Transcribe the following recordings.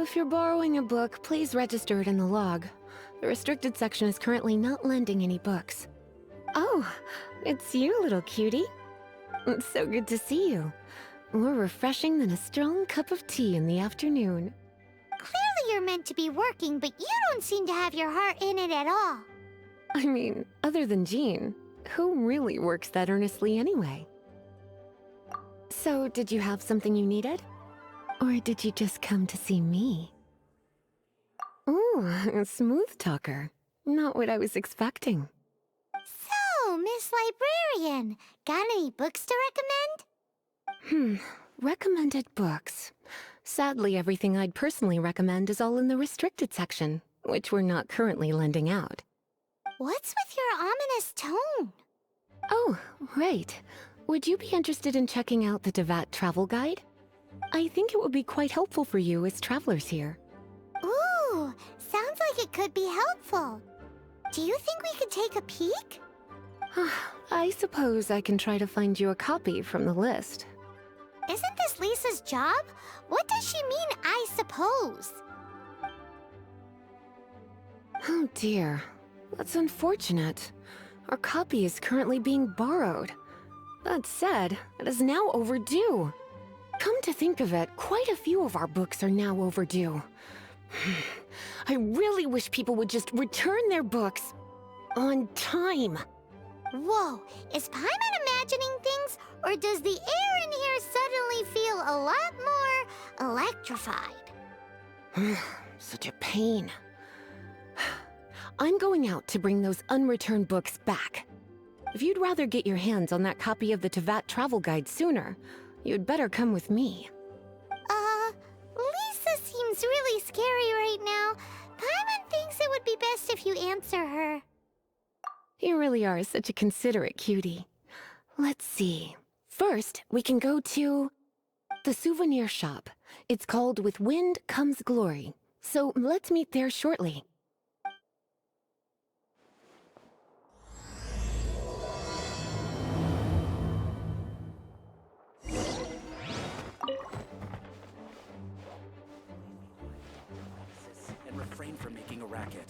If you're borrowing a book, please register it in the log. The restricted section is currently not lending any books. Oh, it's you, little cutie. It's so good to see you. More refreshing than a strong cup of tea in the afternoon. Clearly you're meant to be working, but you don't seem to have your heart in it at all. I mean, other than Jean, who really works that earnestly anyway? So, did you have something you needed? Or did you just come to see me? Ooh, a smooth talker. Not what I was expecting. So, Miss Librarian, got any books to recommend? Recommended books. Sadly, everything I'd personally recommend is all in the restricted section, which we're not currently lending out. What's with your ominous tone? Oh, right. Would you be interested in checking out the Devat travel guide? I think it would be quite helpful for you as travelers here. Ooh, sounds like it could be helpful. Do you think we could take a peek? I suppose I can try to find you a copy from the list. Isn't this Lisa's job? What does she mean, I suppose? Oh dear, that's unfortunate. Our copy is currently being borrowed. That said, it is now overdue. Come to think of it, quite a few of our books are now overdue. I really wish people would just return their books on time. Whoa, is Paimon imagining things, or does the air in here suddenly feel a lot more electrified? Such a pain. I'm going out to bring those unreturned books back. If you'd rather get your hands on that copy of the Tevat travel guide sooner, you'd better come with me. Lisa seems really scary right now. Paimon thinks it would be best if you answer her. You really are such a considerate cutie. Let's see. First, we can go to the souvenir shop. It's called With Wind Comes Glory. So let's meet there shortly. And refrain from making a racket.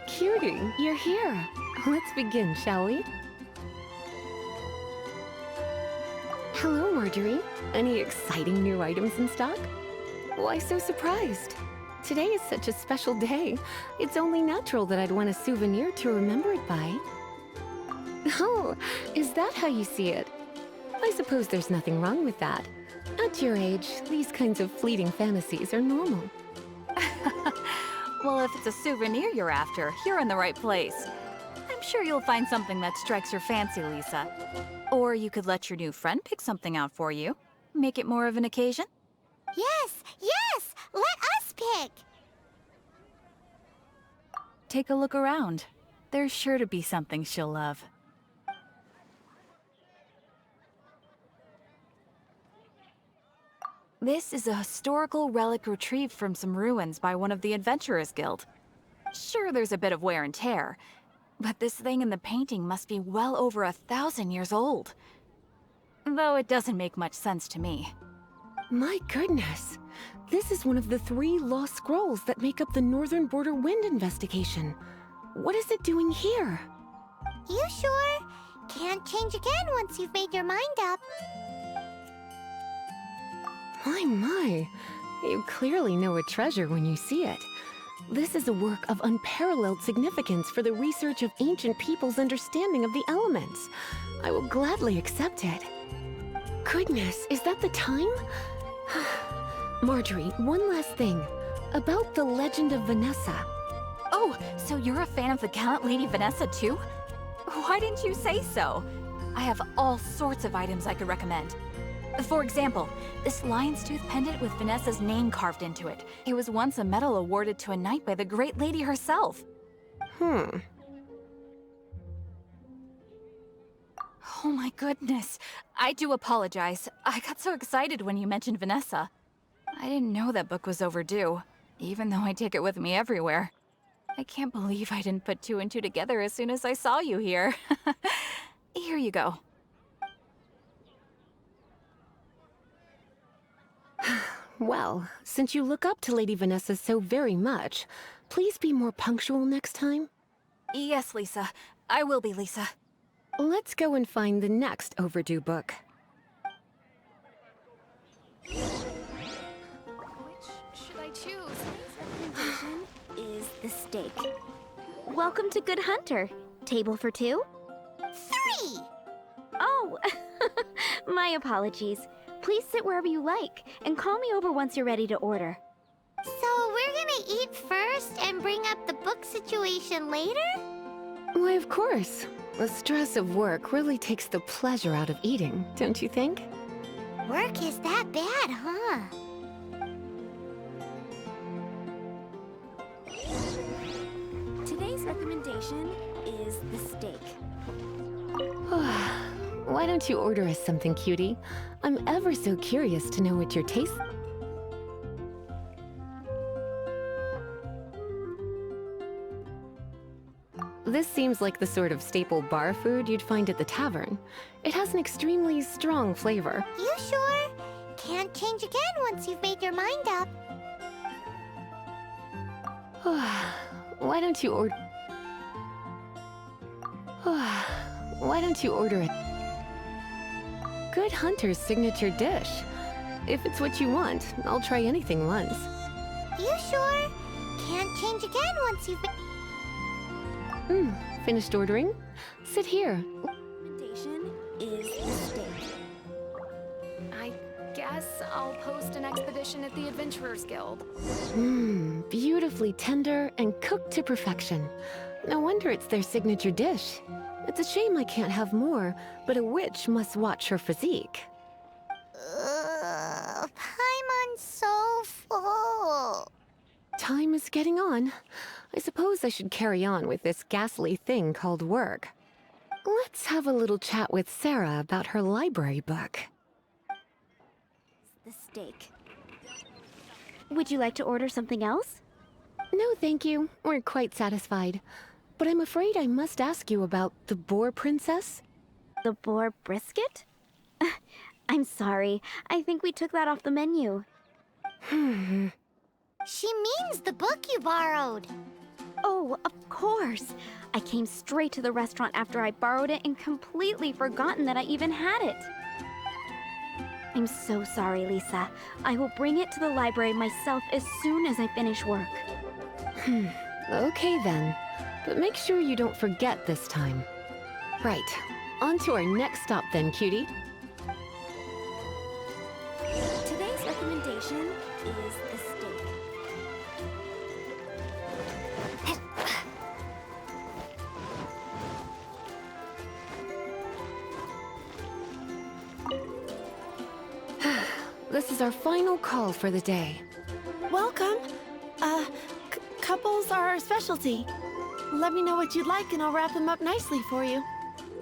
Cutie, you're here. Let's begin, shall we? Hello, Marjorie. Any exciting new items in stock? Why so surprised? Today is such a special day. It's only natural that I'd want a souvenir to remember it by. Oh, is that how you see it? I suppose there's nothing wrong with that. At your age, these kinds of fleeting fantasies are normal. Well, if it's a souvenir you're after, you're in the right place. I'm sure you'll find something that strikes your fancy, Lisa. Or you could let your new friend pick something out for you. Make it more of an occasion. Yes, yes! Let us pick! Take a look around. There's sure to be something she'll love. This is a historical relic retrieved from some ruins by one of the Adventurers Guild. Sure, there's a bit of wear and tear, but this thing in the painting must be well over 1,000 years old. Though it doesn't make much sense to me. My goodness! This is one of the 3 lost scrolls that make up the Northern Border Wind investigation. What is it doing here? You sure? Can't change again once you've made your mind up. My, You clearly know a treasure when you see it. This is a work of unparalleled significance for the research of ancient people's understanding of the elements. I will gladly accept it. Goodness, is that the time? Marjorie, one last thing. About the legend of Vanessa. Oh, so you're a fan of the gallant Lady Vanessa too? Why didn't you say so? I have all sorts of items I could recommend. For example, this lion's tooth pendant with Vanessa's name carved into it. It was once a medal awarded to a knight by the great lady herself. Hmm. Oh my goodness. I do apologize. I got so excited when you mentioned Vanessa. I didn't know that book was overdue, even though I take it with me everywhere. I can't believe I didn't put two and two together as soon as I saw you here. Here you go. Well, since you look up to Lady Vanessa so very much, please be more punctual next time. Yes, Lisa. I will be, Lisa. Let's go and find the next overdue book. Which should I choose? Recommendation is the steak. Welcome to Good Hunter. Table for two? 3! Oh, my apologies. Please sit wherever you like, and call me over once you're ready to order. So we're gonna eat first and bring up the book situation later? Why, of course. The stress of work really takes the pleasure out of eating, don't you think? Work is that bad, huh? Today's recommendation is the steak. Why don't you order us something, cutie? I'm ever so curious to know what your taste... This seems like the sort of staple bar food you'd find at the tavern. It has an extremely strong flavor. You sure? Can't change again once you've made your mind up. Why don't you order... Why don't you order it? Good Hunter's signature dish. If it's what you want, I'll try anything once. You sure? Can't change again once you've made... Finished ordering? Sit here. Recommendation is the steak. I guess I'll post an expedition at the Adventurers Guild. Beautifully tender and cooked to perfection. No wonder it's their signature dish. It's a shame I can't have more, but a witch must watch her physique. Paimon's so full. Time is getting on. I suppose I should carry on with this ghastly thing called work. Let's have a little chat with Sarah about her library book. The steak. Would you like to order something else? No, thank you. We're quite satisfied. But I'm afraid I must ask you about the boar princess. The boar brisket? I'm sorry. I think we took that off the menu. She means the book you borrowed. Oh, of course. I came straight to the restaurant after I borrowed it and completely forgotten that I even had it. I'm so sorry, Lisa. I will bring it to the library myself as soon as I finish work. Okay then. But make sure you don't forget this time. Right. On to our next stop then, cutie. Today's recommendation is the steak. This is our final call for the day. Welcome. Couples are our specialty. Let me know what you'd like and I'll wrap them up nicely for you.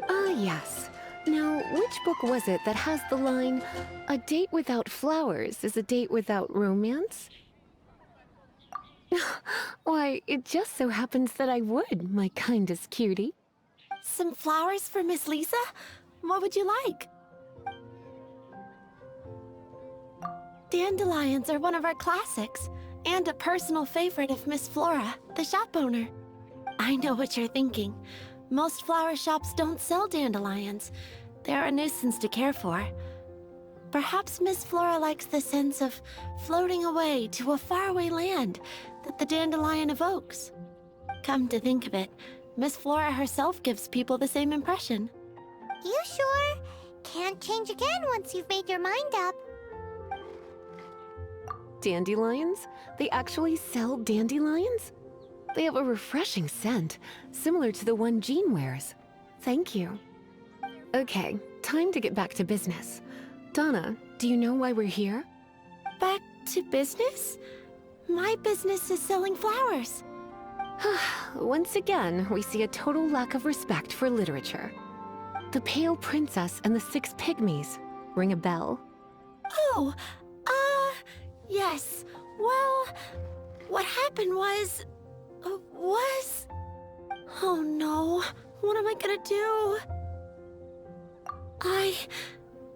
Yes. Now, which book was it that has the line, "A date without flowers is a date without romance"? Why, it just so happens that I would, my kindest cutie. Some flowers for Miss Lisa? What would you like? Dandelions are one of our classics, and a personal favorite of Miss Flora, the shop owner. I know what you're thinking. Most flower shops don't sell dandelions. They're a nuisance to care for. Perhaps Miss Flora likes the sense of floating away to a faraway land that the dandelion evokes. Come to think of it, Miss Flora herself gives people the same impression. You sure? Can't change again once you've made your mind up. Dandelions? They actually sell dandelions? They have a refreshing scent, similar to the one Jean wears. Thank you. Okay, time to get back to business. Donna, do you know why we're here? Back to business? My business is selling flowers. Once again, we see a total lack of respect for literature. The Pale Princess and the Six Pygmies. Ring a bell? Oh, yes. Well, what happened was... Oh no, what am I gonna do?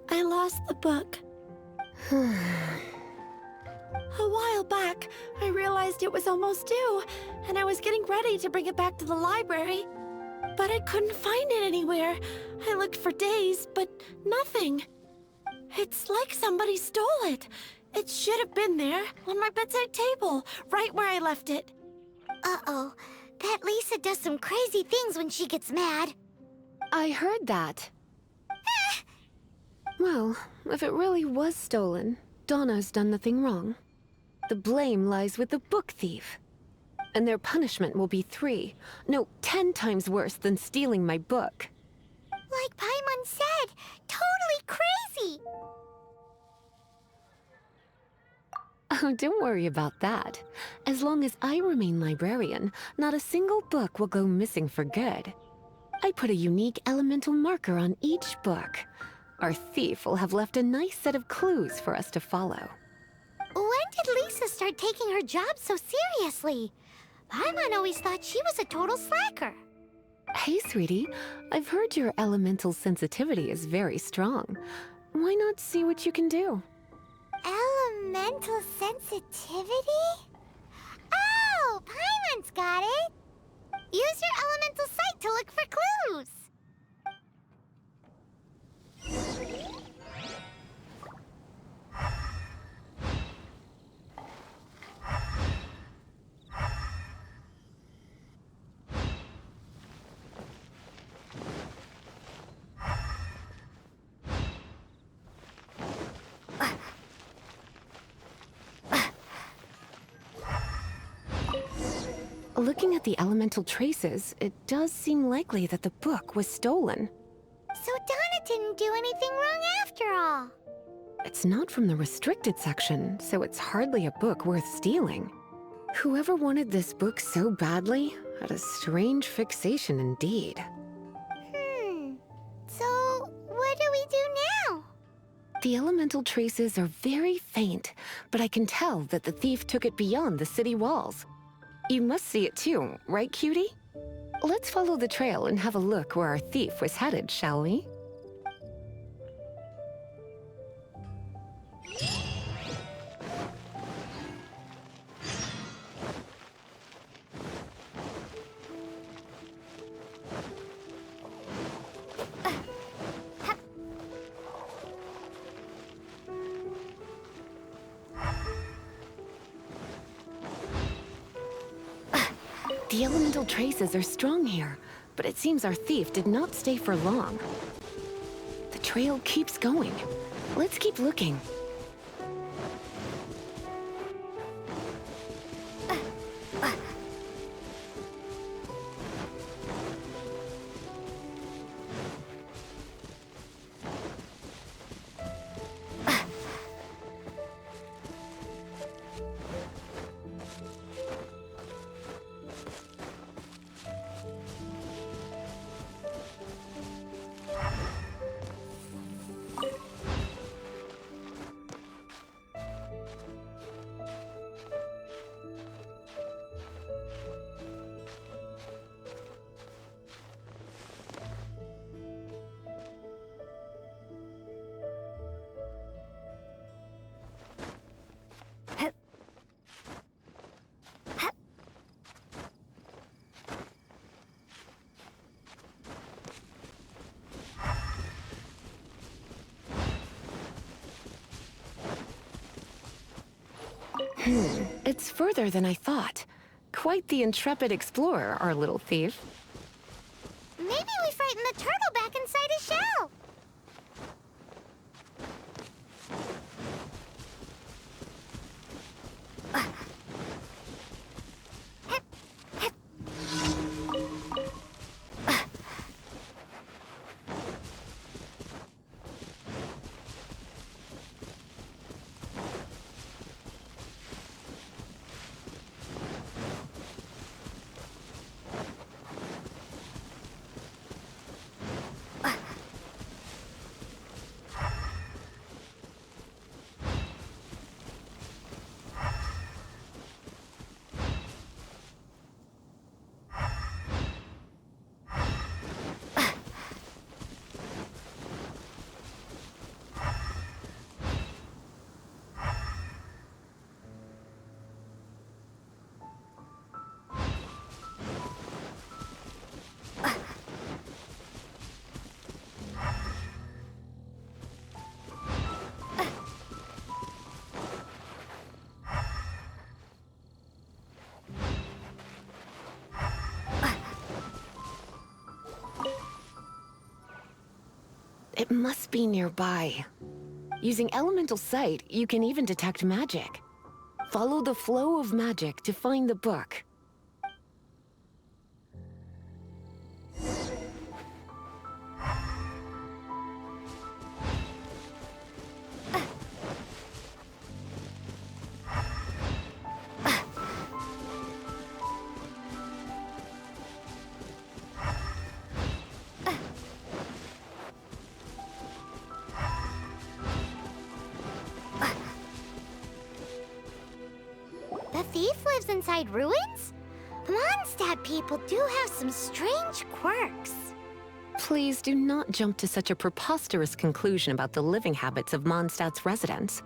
I lost the book. A while back, I realized it was almost due, and I was getting ready to bring it back to the library. But I couldn't find it anywhere. I looked for days, but nothing. It's like somebody stole it. It should have been there, on my bedside table, right where I left it. Uh-oh. That Lisa does some crazy things when she gets mad. I heard that. Well, if it really was stolen, Donna's done nothing wrong. The blame lies with the book thief. And their punishment will be 10 times worse than stealing my book. Like Paimon said, totally crazy. Oh, don't worry about that. As long as I remain librarian, not a single book will go missing for good. I put a unique elemental marker on each book. Our thief will have left a nice set of clues for us to follow. When did Lisa start taking her job so seriously? Paimon always thought she was a total slacker. Hey, sweetie. I've heard your elemental sensitivity is very strong. Why not see what you can do? Elemental sensitivity? Oh, Paimon's got it! Use your elemental sight to look for clues! Looking at the elemental traces, it does seem likely that the book was stolen. So Donna didn't do anything wrong after all. It's not from the restricted section, so it's hardly a book worth stealing. Whoever wanted this book so badly had a strange fixation indeed. So what do we do now? The elemental traces are very faint, but I can tell that the thief took it beyond the city walls. You must see it too, right, cutie? Let's follow the trail and have a look where our thief was headed, shall we? The elemental traces are strong here, but it seems our thief did not stay for long. The trail keeps going. Let's keep looking. It's further than I thought. Quite the intrepid explorer, our little thief. Maybe we frightened the turtle back inside his shell. It must be nearby. Using elemental sight, you can even detect magic. Follow the flow of magic to find the book. The thief lives inside ruins? The Mondstadt people do have some strange quirks. Please do not jump to such a preposterous conclusion about the living habits of Mondstadt's residents.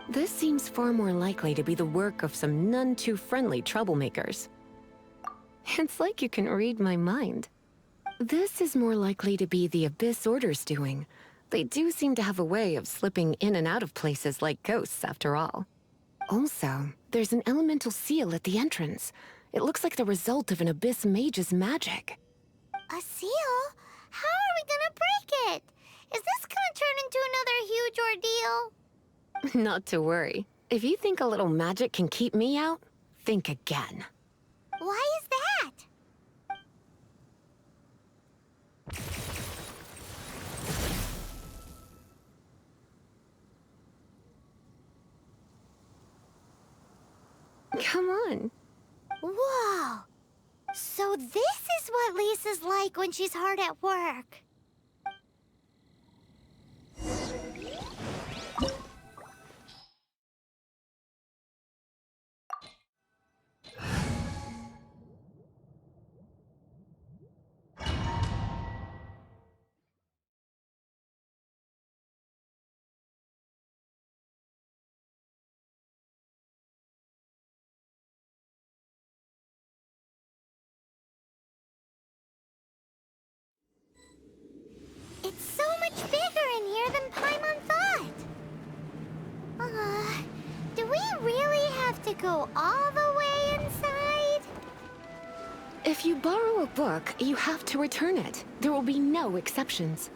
This seems far more likely to be the work of some none-too-friendly troublemakers. It's like you can read my mind. This is more likely to be the Abyss Order's doing. They do seem to have a way of slipping in and out of places like ghosts, after all. Also, there's an elemental seal at the entrance. It looks like the result of an Abyss mage's magic. A seal? How are we gonna break it? Is this gonna turn into another huge ordeal? Not to worry. If you think a little magic can keep me out, think again. Why is that? Come on. Whoa! So this is what Lisa's like when she's hard at work. It's so much bigger in here than Paimon thought. Do we really have to go all the way inside? If you borrow a book, you have to return it. There will be no exceptions.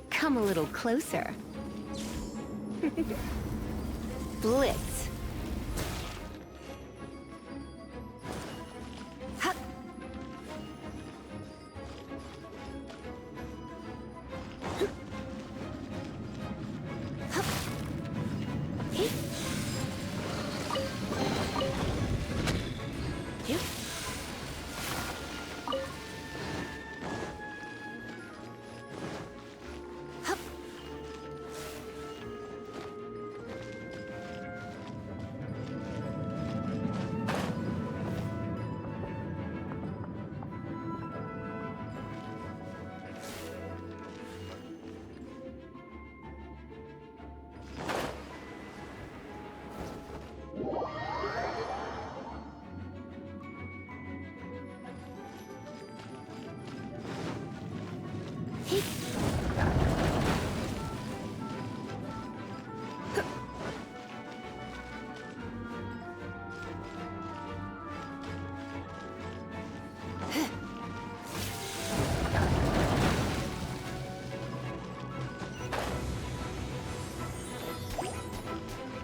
Come a little closer. Blitz.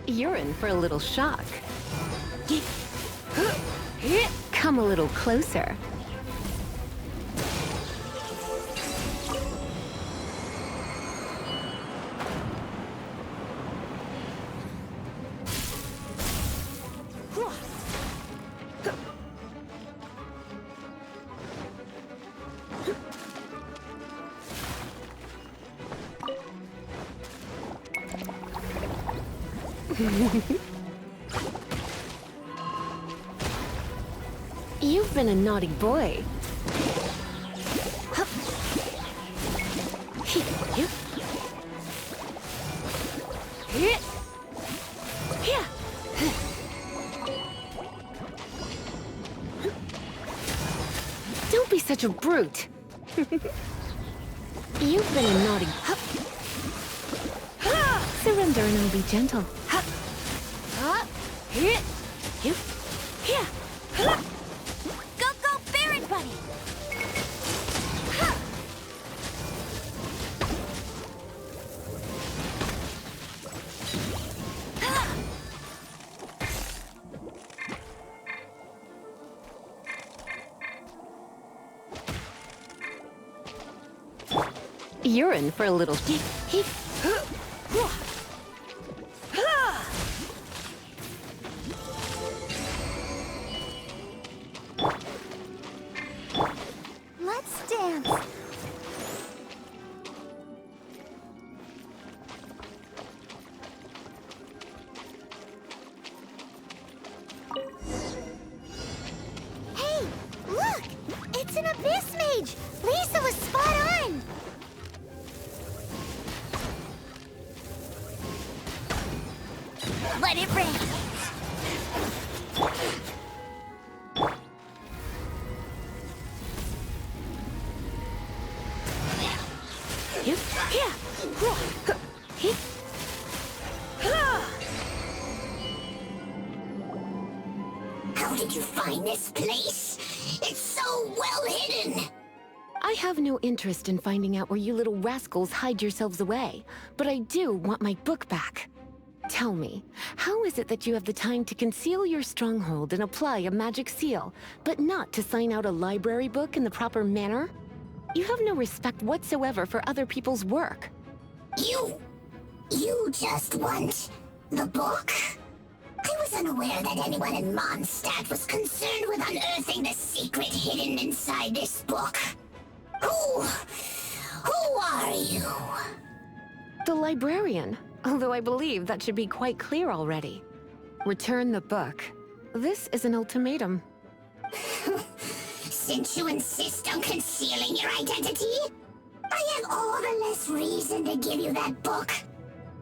You're in for a little shock. Come a little closer. You've been a naughty boy. Don't be such a brute. You've been a naughty... Surrender and I'll be gentle. Go, go, Baron Bunny! You're in for a little... Let's dance. Hey, look! It's an Abyss Mage! Lisa was spot on! Let it rain! How did you find this place? It's so well hidden! I have no interest in finding out where you little rascals hide yourselves away, but I do want my book back. Tell me, how is it that you have the time to conceal your stronghold and apply a magic seal, but not to sign out a library book in the proper manner? You have no respect whatsoever for other people's work. You just want the book? I was unaware that anyone in Mondstadt was concerned with unearthing the secret hidden inside this book. Who are you? The librarian, although I believe that should be quite clear already. Return the book. This is an ultimatum. Since you insist on concealing your identity, I have all the less reason to give you that book.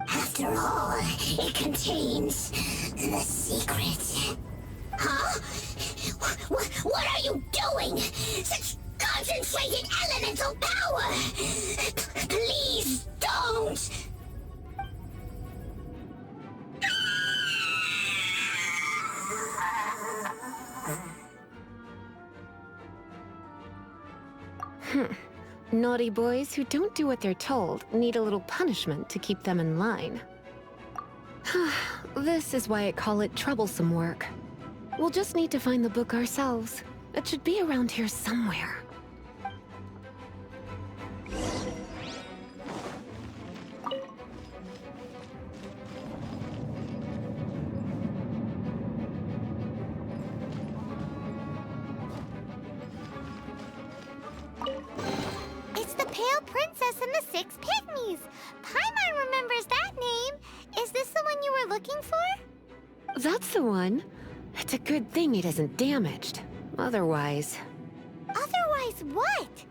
After all, it contains the secret. Huh? What are you doing? Such concentrated elemental power! Please don't! Naughty boys who don't do what they're told need a little punishment to keep them in line. This is why I call it troublesome work. We'll just need to find the book ourselves. It should be around here somewhere. It's the Pale Princess and the Six Pygmies. Paimon remembers that name. Is this the one you were looking for? That's the one. It's a good thing it isn't damaged. Otherwise... Otherwise what?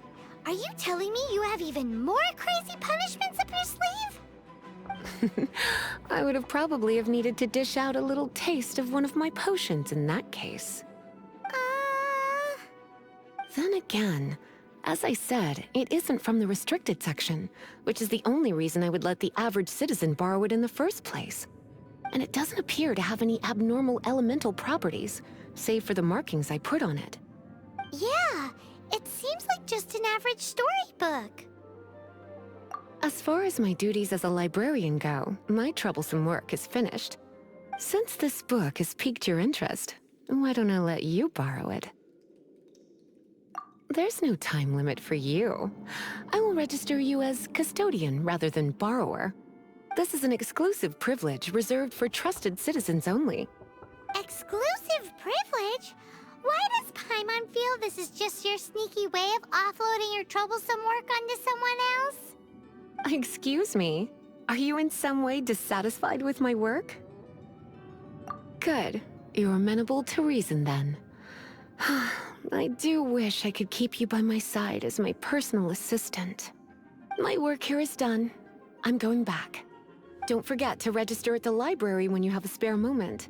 Are you telling me you have even more crazy punishments up your sleeve? I would have probably have needed to dish out a little taste of one of my potions in that case. Then again, as I said, it isn't from the restricted section, which is the only reason I would let the average citizen borrow it in the first place. And it doesn't appear to have any abnormal elemental properties, save for the markings I put on it. Yeah, it seems like just an average storybook. As far as my duties as a librarian go, my troublesome work is finished. Since this book has piqued your interest, why don't I let you borrow it? There's no time limit for you. I will register you as custodian rather than borrower. This is an exclusive privilege reserved for trusted citizens only. Exclusive privilege? Why does Paimon feel this is just your sneaky way of offloading your troublesome work onto someone else? Excuse me, are you in some way dissatisfied with my work? Good. You're amenable to reason then. I do wish I could keep you by my side as my personal assistant. My work here is done. I'm going back. Don't forget to register at the library when you have a spare moment.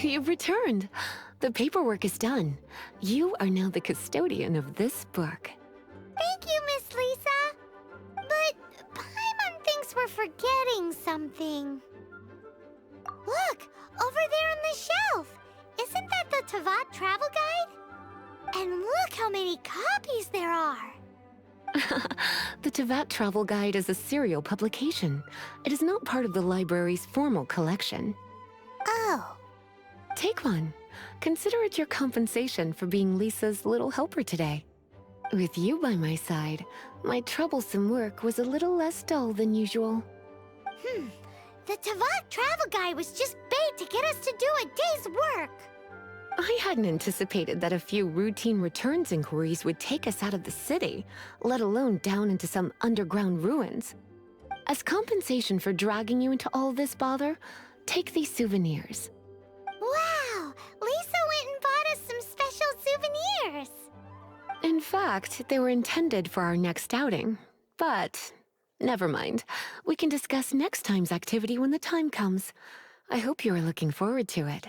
You've returned. The paperwork is done. You are now the custodian of this book. Thank you, Miss Lisa. But Paimon thinks we're forgetting something. Look, over there on the shelf. Isn't that the Tavat travel guide? And look how many copies there are. The Tavat Travel Guide is a serial publication. It is not part of the library's formal collection. Oh. Take one. Consider it your compensation for being Lisa's little helper today. With you by my side, my troublesome work was a little less dull than usual. The Tavat travel guide was just bait to get us to do a day's work. I hadn't anticipated that a few routine returns inquiries would take us out of the city, let alone down into some underground ruins. As compensation for dragging you into all this bother, take these souvenirs. Wow! Lisa went and bought us some special souvenirs. In fact, they were intended for our next outing. But never mind. We can discuss next time's activity when the time comes. I hope you are looking forward to it.